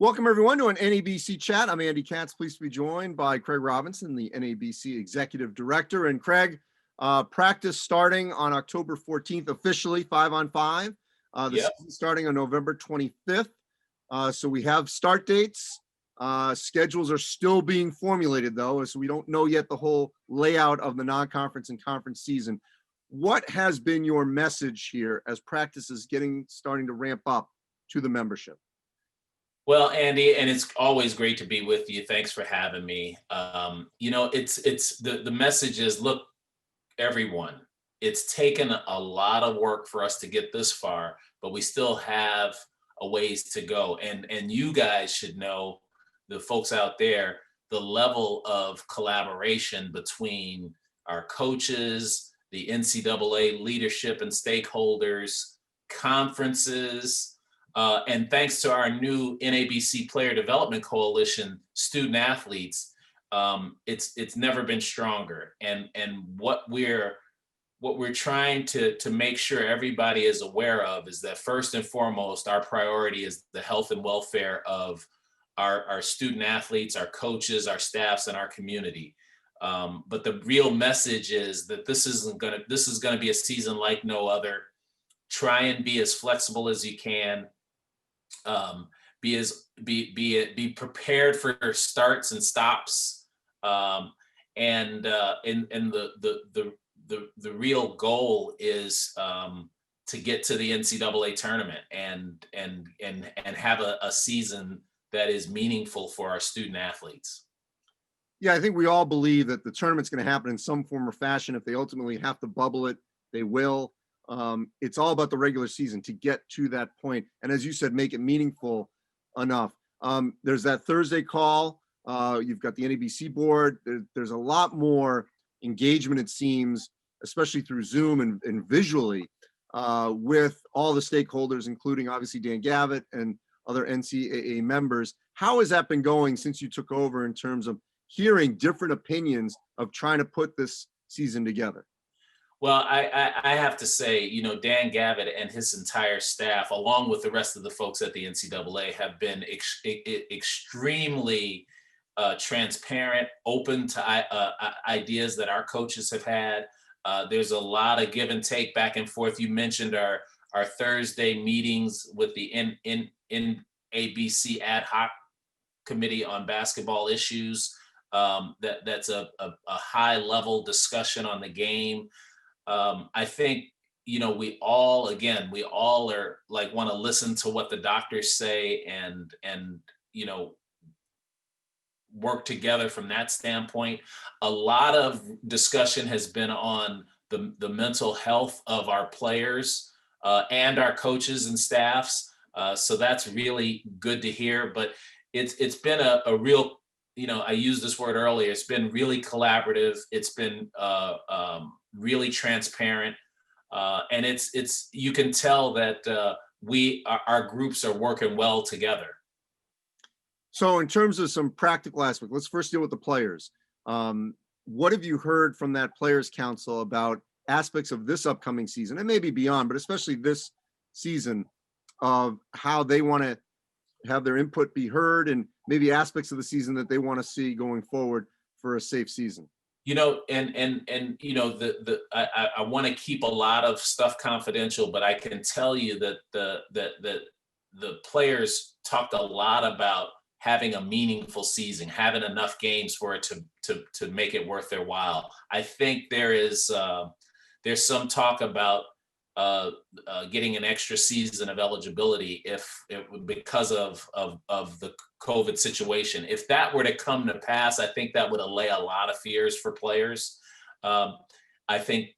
Welcome, everyone, to an NABC chat. I'm Andy Katz, pleased to be joined by Craig Robinson, the NABC Executive Director. And Craig, practice starting on October 14th, officially 5-on-5. The season starting on November 25th. So we have start dates. Schedules are still being formulated, though, so we don't know yet the whole layout of the non-conference and conference season. What has been your message here as practice is starting to ramp up to the membership? Well, Andy, and it's always great to be with you. Thanks for having me. It's the message is, look, everyone, it's taken a lot of work for us to get this far, but we still have a ways to go. And you guys should know, the folks out there, the level of collaboration between our coaches, the NCAA leadership and stakeholders, conferences. And thanks to our new NABC Player Development Coalition, student athletes, it's never been stronger. And what we're trying to make sure everybody is aware of is that first and foremost, our priority is the health and welfare of our student athletes, our coaches, our staffs, and our community. But the real message is that this is gonna be a season like no other. Try and be as flexible as you can. Be prepared for starts and stops, and the real goal is to get to the NCAA tournament and have a season that is meaningful for our student athletes. Yeah, I think we all believe that the tournament's going to happen in some form or fashion. If they ultimately have to bubble it, they will. It's all about the regular season to get to that point. And as you said, make it meaningful enough. There's that Thursday call. You've got the NABC board. There's a lot more engagement, it seems, especially through Zoom and visually, with all the stakeholders, including obviously Dan Gavitt and other NCAA members. How has that been going since you took over in terms of hearing different opinions of trying to put this season together? Well, I have to say, Dan Gavitt and his entire staff, along with the rest of the folks at the NCAA, have been extremely transparent, open to ideas that our coaches have had. There's a lot of give and take back and forth. You mentioned our Thursday meetings with the NABC ad hoc committee on basketball issues. That's a high level discussion on the game. I think, we all are like, want to listen to what the doctors say and work together from that standpoint. A lot of discussion has been on the mental health of our players and our coaches and staffs. So that's really good to hear, but it's been a real, I used this word earlier, it's been really collaborative. It's been really transparent. And it's you can tell that our groups are working well together. So in terms of some practical aspects, let's first deal with the players. What have you heard from that Players Council about aspects of this upcoming season and maybe beyond, but especially this season, of how they want to have their input be heard and maybe aspects of the season that they want to see going forward for a safe season? I want to keep a lot of stuff confidential, but I can tell you that the players talked a lot about having a meaningful season, having enough games for it to make it worth their while. I think there's some talk about getting an extra season of eligibility because of the COVID situation. If that were to come to pass, I think that would allay a lot of fears for players. I think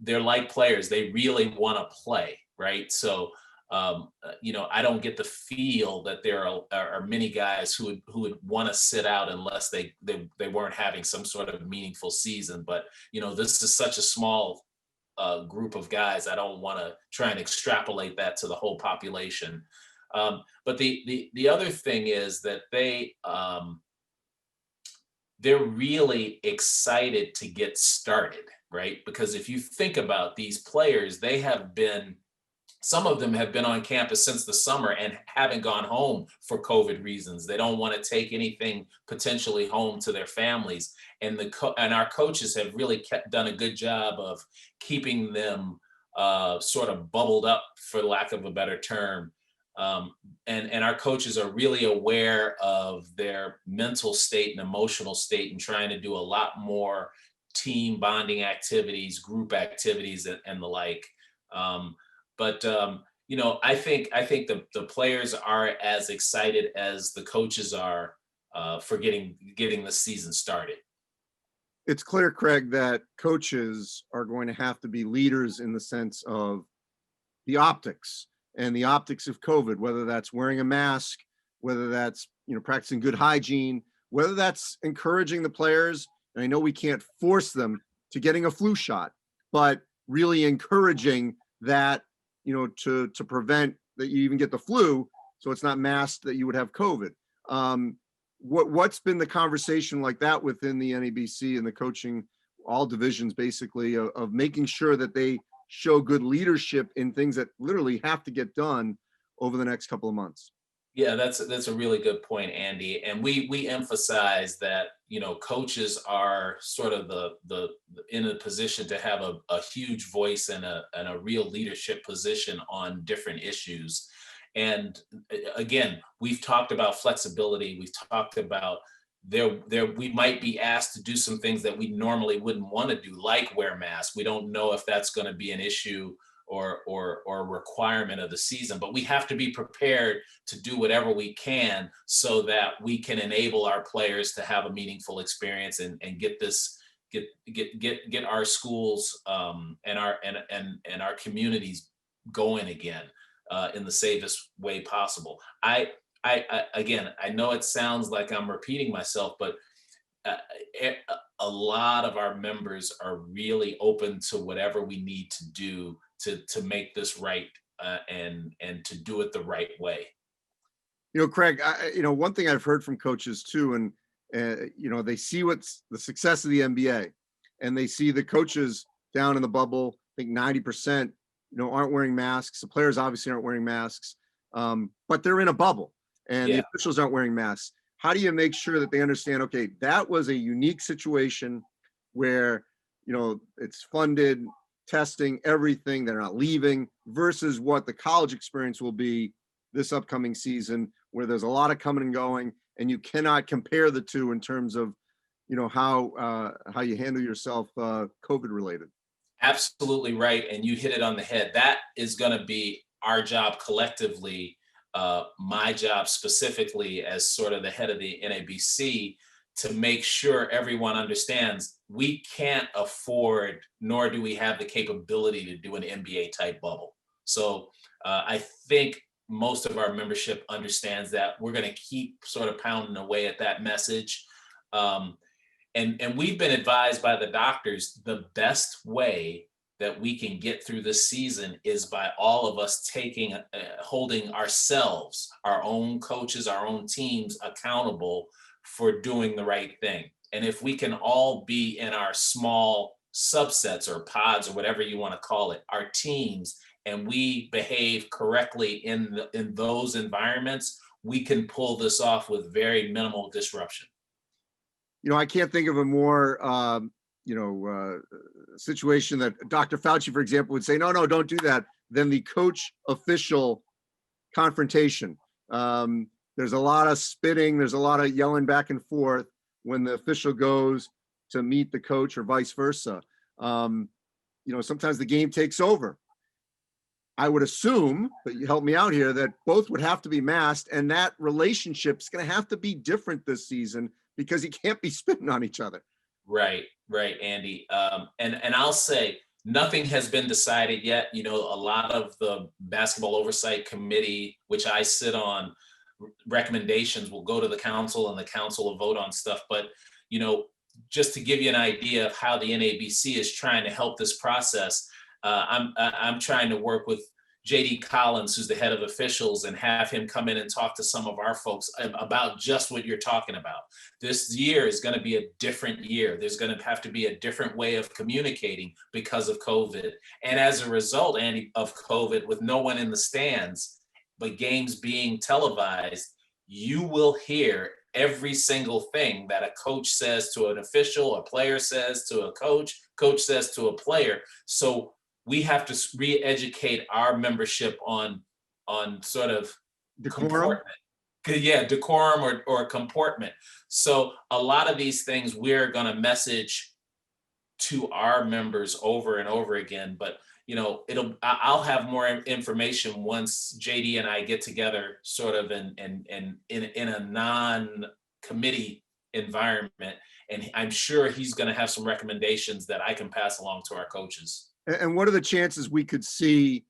they're like players. They really want to play, right? So, I don't get the feel that there are many guys who would want to sit out unless they weren't having some sort of meaningful season. But, this is such a small group of guys. I don't want to try and extrapolate that to the whole population. But the other thing is that they're really excited to get started, right? Because if you think about these players, they have been Some of them have been on campus since the summer and haven't gone home for COVID reasons. They don't want to take anything potentially home to their families. And and our coaches have really done a good job of keeping them sort of bubbled up, for lack of a better term. And our coaches are really aware of their mental state and emotional state, and trying to do a lot more team bonding activities, group activities, and the like. Um, but I think the players are as excited as the coaches are for getting the season started. It's clear, Craig, that coaches are going to have to be leaders in the sense of the optics of COVID, whether that's wearing a mask, whether that's, practicing good hygiene, whether that's encouraging the players. And I know we can't force them to getting a flu shot, but really encouraging that, to prevent that you even get the flu. So it's not masked that you would have COVID. What's been the conversation like that within the NABC and the coaching, all divisions basically, of making sure that they show good leadership in things that literally have to get done over the next couple of months? Yeah, that's a really good point, Andy. And we emphasize that coaches are sort of the in a position to have a huge voice and a real leadership position on different issues. And again, we've talked about flexibility. We've talked about there we might be asked to do some things that we normally wouldn't want to do, like wear masks. We don't know if that's going to be an issue or a requirement of the season, but we have to be prepared to do whatever we can so that we can enable our players to have a meaningful experience and get our schools and our communities going again in the safest way possible. Again, I know it sounds like I'm repeating myself, but uh, a lot of our members are really open to whatever we need to do to make this right, and to do it the right way. Craig, one thing I've heard from coaches too, and they see what's the success of the NBA, and they see the coaches down in the bubble. I think 90%, aren't wearing masks. The players obviously aren't wearing masks, but they're in a bubble, and the Yeah. officials aren't wearing masks. How do you make sure that they understand? Okay, that was a unique situation where it's funded, testing, everything. They're not leaving, versus what the college experience will be this upcoming season, where there's a lot of coming and going, and you cannot compare the two in terms of how you handle yourself COVID related. Absolutely right. And you hit it on the head. That is going to be our job collectively, my job specifically as sort of the head of the NABC, to make sure everyone understands we can't afford, nor do we have the capability to do an NBA type bubble. So I think most of our membership understands that. We're going to keep sort of pounding away at that message. And we've been advised by the doctors the best way that we can get through this season is by all of us holding ourselves, our own coaches, our own teams accountable for doing the right thing. And if we can all be in our small subsets or pods or whatever you want to call it, our teams, and we behave correctly in those environments, we can pull this off with very minimal disruption. I can't think of a more situation that Dr. Fauci, for example, would say, no, don't do that, than the coach official confrontation. There's a lot of spitting, there's a lot of yelling back and forth when the official goes to meet the coach, or vice versa. Sometimes the game takes over. I would assume, but you help me out here, that both would have to be masked, and that relationship's going to have to be different this season because you can't be spitting on each other. Right, Andy. And I'll say nothing has been decided yet. A lot of the basketball oversight committee, which I sit on, recommendations will go to the council, and the council will vote on stuff. But just to give you an idea of how the NABC is trying to help this process, I'm trying to work with JD Collins, who's the head of officials, and have him come in and talk to some of our folks about just what you're talking about. This year is going to be a different year. There's going to have to be a different way of communicating because of COVID. And as a result, Andy, of COVID, with no one in the stands, but games being televised, you will hear every single thing that a coach says to an official, a player says to a coach, coach says to a player. So we have to re-educate our membership on sort of Decorum. comportment. Yeah, decorum or comportment. So a lot of these things we're going to message to our members over and over again. But I'll have more information once JD and I get together, sort of in a non-committee environment, and I'm sure he's going to have some recommendations that I can pass along to our coaches. And what are the chances we could see,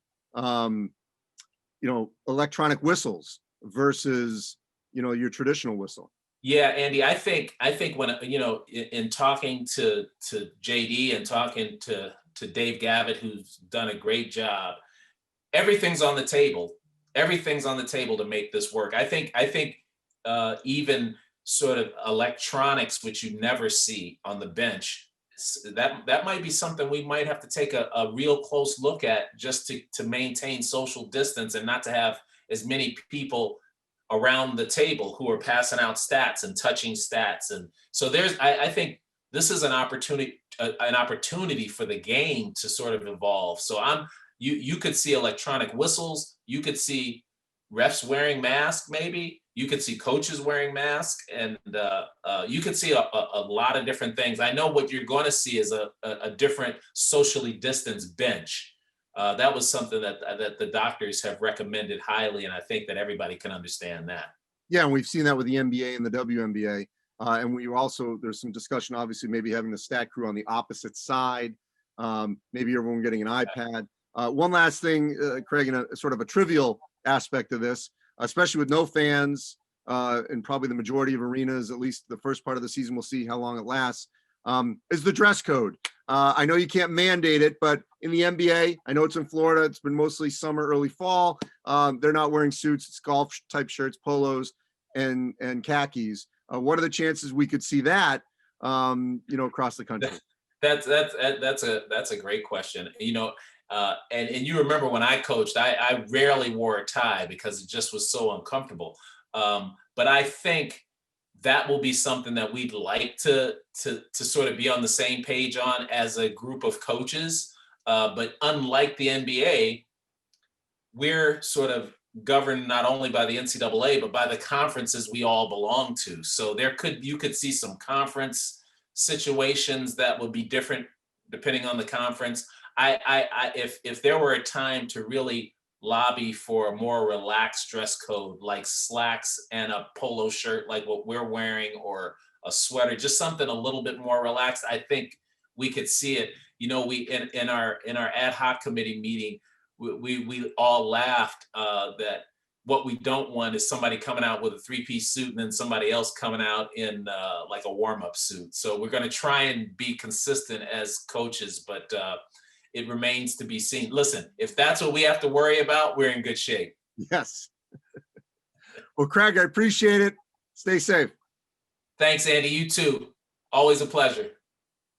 electronic whistles versus, your traditional whistle? Yeah, Andy, I think when, in talking to JD and talking to Dave Gavitt, who's done a great job, everything's on the table. Everything's on the table to make this work. I think even sort of electronics, which you never see on the bench, that might be something we might have to take a real close look at, just to maintain social distance and not to have as many people around the table who are passing out stats and touching stats. And so I think this is an opportunity for the game to sort of evolve. So you could see electronic whistles, you could see refs wearing masks, maybe you could see coaches wearing masks, and you could see a lot of different things. I know what you're going to see is a different socially distanced bench. That was something that the doctors have recommended highly, and I think that everybody can understand that. Yeah, and we've seen that with the NBA and the WNBA. And there's some discussion, obviously, maybe having the stat crew on the opposite side, maybe everyone getting an iPad. One last thing, Craig, in a sort of a trivial aspect of this, especially with no fans, and probably the majority of arenas, at least the first part of the season, we'll see how long it lasts, is the dress code. I know you can't mandate it, but in the NBA, I know it's in Florida, it's been mostly summer, early fall. They're not wearing suits, it's golf type shirts, polos, and khakis. What are the chances we could see that, across the country? That's a great question. And you remember when I coached, I rarely wore a tie because it just was so uncomfortable. But I think that will be something that we'd like to sort of be on the same page on as a group of coaches. But unlike the NBA, we're sort of governed not only by the NCAA, but by the conferences we all belong to. So you could see some conference situations that would be different depending on the conference. If there were a time to really lobby for a more relaxed dress code, like slacks and a polo shirt, like what we're wearing, or a sweater, just something a little bit more relaxed, I think we could see it. We in our ad hoc committee meeting, we all laughed that what we don't want is somebody coming out with a three-piece suit and then somebody else coming out in like a warm-up suit. So we're going to try and be consistent as coaches, but it remains to be seen. Listen, if that's what we have to worry about, we're in good shape. Yes. Well, Craig, I appreciate it. Stay safe. Thanks, Andy. You too. Always a pleasure.